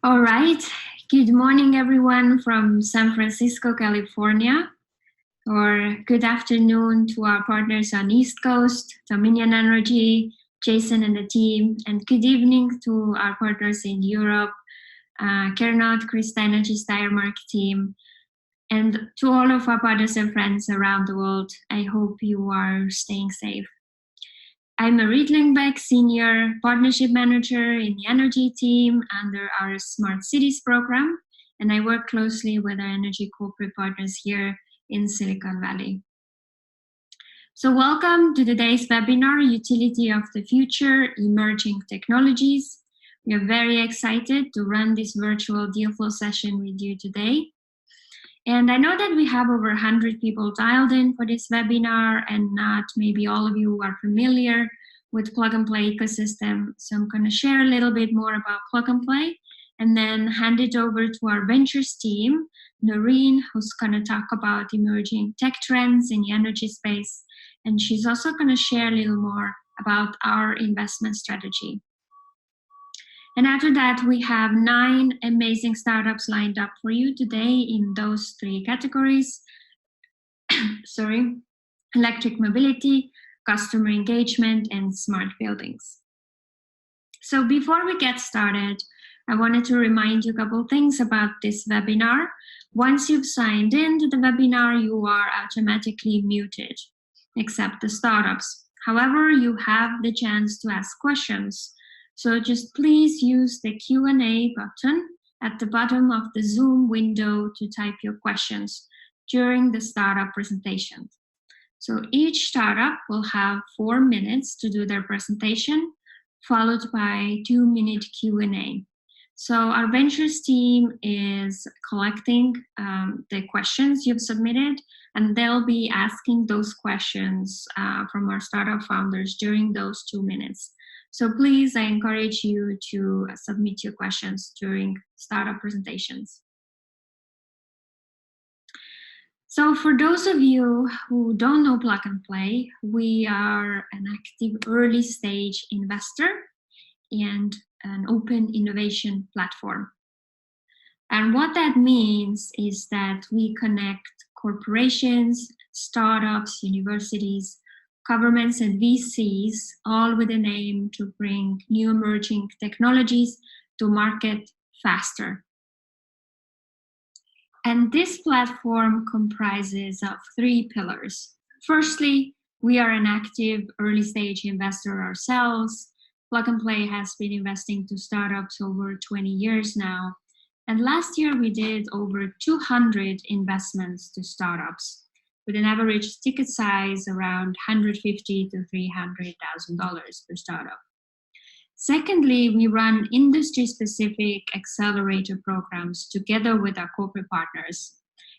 All right. Good morning, everyone from San Francisco, California, or good afternoon to our partners on East Coast, Dominion Energy, Jason and the team, and good evening to our partners in Europe, Kernot, Krista Energy Steiermark team, and to all of our partners and friends around the world. I hope you are staying safe. I'm Marit Lindbeck, Senior Partnership Manager in the Energy team under our Smart Cities program, and I work closely with our energy corporate partners here in Silicon Valley. So welcome to today's webinar, Utility of the Future, Emerging Technologies. We are very excited to run this virtual deal flow session with you today. And I know that we have over 100 people dialed in for this webinar, and not maybe all of you are familiar with Plug and Play ecosystem. So I'm going to share a little bit more about Plug and Play and then hand it over to our ventures team, Noreen, who's going to talk about emerging tech trends in the energy space. And she's also going to share a little more about our investment strategy. And after that, we have 9 amazing startups lined up for you today in those 3 categories. Sorry, electric mobility, customer engagement, and smart buildings. So before we get started, I wanted to remind you a couple things about this webinar. Once you've signed in to the webinar, you are automatically muted, except the startups. However, you have the chance to ask questions. So just please use the Q&A button at the bottom of the Zoom window to type your questions during the startup presentation. So each startup will have 4 minutes to do their presentation, followed by 2-minute Q&A. So our ventures team is collecting the questions you've submitted, and they'll be asking those questions from our startup founders during those 2 minutes. So please, I encourage you to submit your questions during startup presentations. So for those of you who don't know Plug and Play, we are an active early stage investor and an open innovation platform. And what that means is that we connect corporations, startups, universities, governments, and VCs, all with an aim to bring new emerging technologies to market faster. And this platform comprises of 3 pillars. Firstly, we are an active early stage investor ourselves. Plug and Play has been investing to startups over 20 years now. And last year we did over 200 investments to startups with an average ticket size around $150,000 to $300,000 per startup. Secondly, we run industry-specific accelerator programs together with our corporate partners.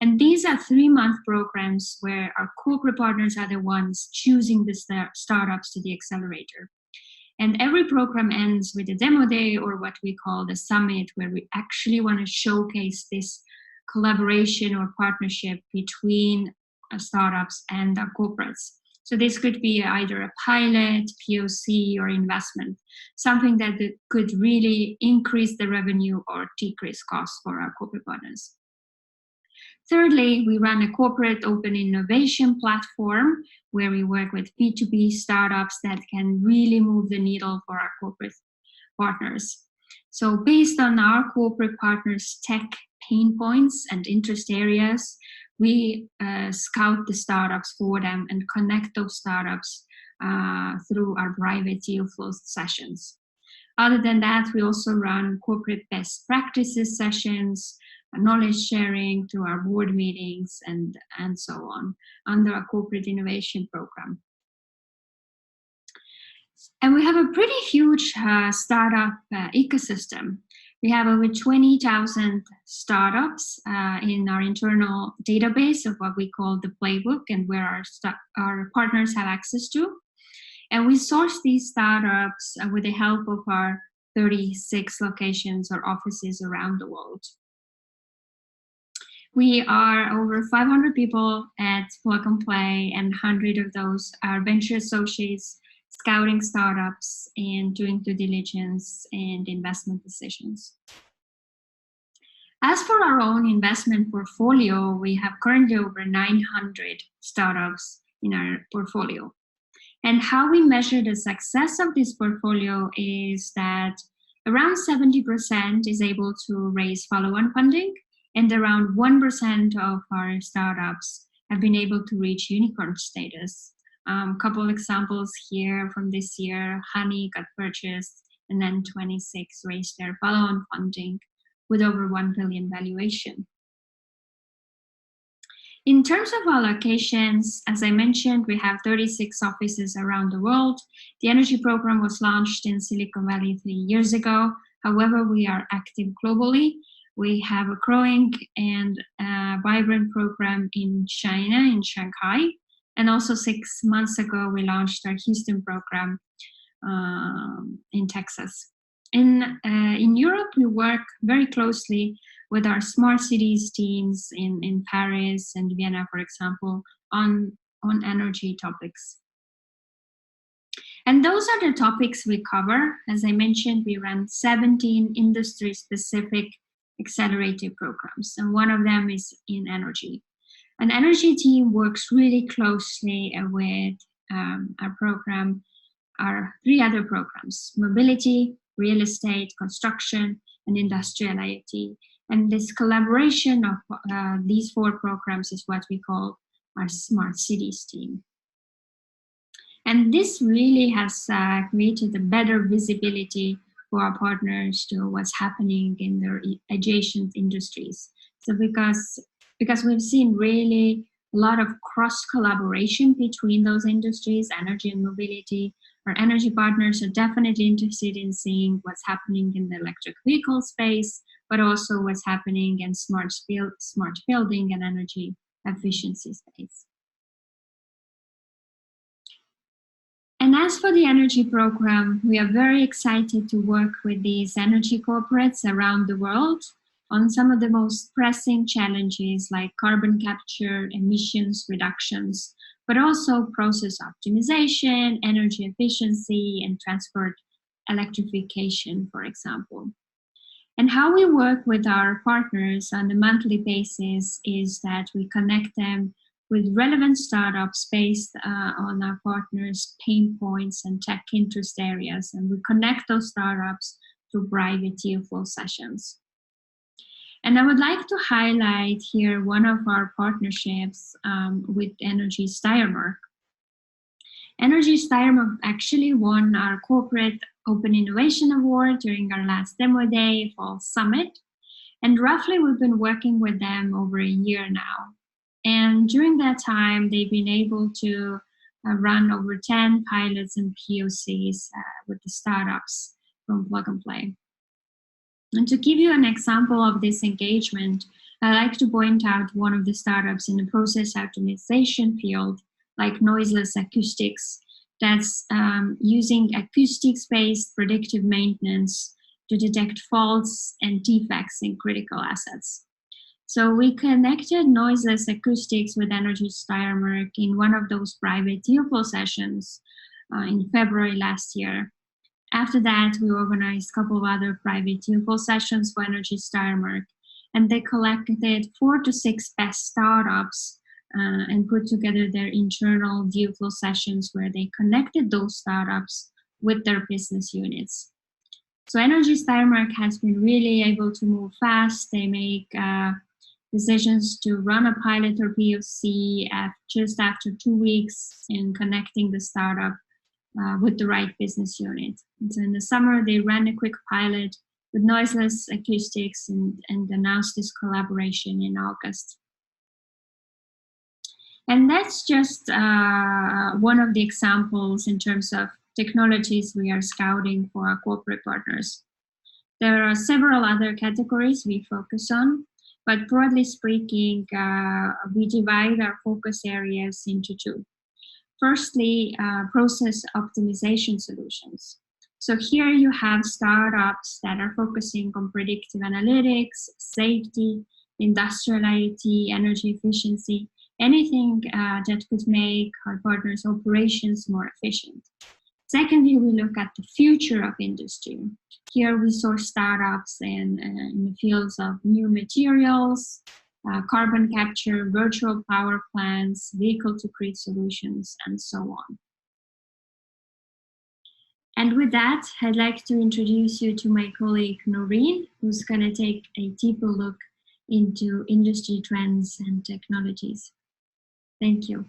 And these are 3-month programs where our corporate partners are the ones choosing the startups to the accelerator. And every program ends with a demo day, or what we call the summit, where we actually want to showcase this collaboration or partnership between startups and our corporates. So this could be either a pilot, POC, or investment, something that could really increase the revenue or decrease costs for our corporate partners. Thirdly, we run a corporate open innovation platform where we work with B2B startups that can really move the needle for our corporate partners. So based on our corporate partners' tech pain points and interest areas, we scout the startups for them and connect those startups through our private deal flow sessions. Other than that, we also run corporate best practices sessions, knowledge sharing through our board meetings, and so on under our corporate innovation program. And we have a pretty huge startup ecosystem. We have over 20,000 startups in our internal database of what we call the playbook, and where our partners have access to. And we source these startups with the help of our 36 locations or offices around the world. We are over 500 people at Plug and Play, and 100 of those are venture associates scouting startups and doing due diligence and investment decisions. As for our own investment portfolio, we have currently over 900 startups in our portfolio. And how we measure the success of this portfolio is that around 70% is able to raise follow-on funding, and around 1% of our startups have been able to reach unicorn status. Couple examples here from this year: Honey got purchased, and then 26 raised their follow-on funding with over 1 billion valuation. In terms of our locations, as I mentioned, we have 36 offices around the world. The energy program was launched in Silicon Valley 3 years ago. However, we are active globally. We have a growing and vibrant program in China, in Shanghai. And also 6 months ago, we launched our Houston program in Texas. In Europe, we work very closely with our smart cities teams in Paris and Vienna, for example, on energy topics. And those are the topics we cover. As I mentioned, we run 17 industry-specific accelerator programs, and one of them is in energy. An energy team works really closely with our program, our 3 other programs: mobility, real estate, construction, and industrial IoT. And this collaboration of these 4 programs is what we call our Smart Cities team. And this really has created a better visibility for our partners to what's happening in their adjacent industries. So because we've seen really a lot of cross collaboration between those industries, energy and mobility, our energy partners are definitely interested in seeing what's happening in the electric vehicle space, but also what's happening in smart building and energy efficiency space. And as for the energy program, we are very excited to work with these energy corporates around the world on some of the most pressing challenges like carbon capture, emissions reductions, but also process optimization, energy efficiency, and transport electrification, for example. And how we work with our partners on a monthly basis is that we connect them with relevant startups based on our partners' pain points and tech interest areas, and we connect those startups through private deal flow sessions. And I would like to highlight here one of our partnerships with Energy Steiermark. Energy Steiermark actually won our Corporate Open Innovation Award during our last demo day, Fall Summit. And roughly we've been working with them over a year now. And during that time, they've been able to run over 10 pilots and POCs with the startups from Plug and Play. And to give you an example of this engagement, I like to point out one of the startups in the process optimization field, like Noiseless Acoustics, that's using acoustics-based predictive maintenance to detect faults and defects in critical assets. So we connected Noiseless Acoustics with Energy Steiermark in one of those private deal flow sessions in February last year. After that, we organized a couple of other private deal flow sessions for Energy Steiermark, and they collected 4 to 6 best startups and put together their internal deal flow sessions where they connected those startups with their business units. So Energy Steiermark has been really able to move fast. They make decisions to run a pilot or POC just after 2 weeks in connecting the startup with the right business unit. And so in the summer, they ran a quick pilot with Noiseless Acoustics and announced this collaboration in August. And that's just one of the examples in terms of technologies we are scouting for our corporate partners. There are several other categories we focus on, but broadly speaking, we divide our focus areas into 2. Firstly, process optimization solutions. So here you have startups that are focusing on predictive analytics, safety, industrial IoT, energy efficiency, anything that could make our partners' operations more efficient. Secondly, we look at the future of industry. Here we saw startups in the fields of new materials, carbon capture, virtual power plants, vehicle-to-grid solutions, and so on. And with that, I'd like to introduce you to my colleague Noreen, who's going to take a deeper look into industry trends and technologies. Thank you.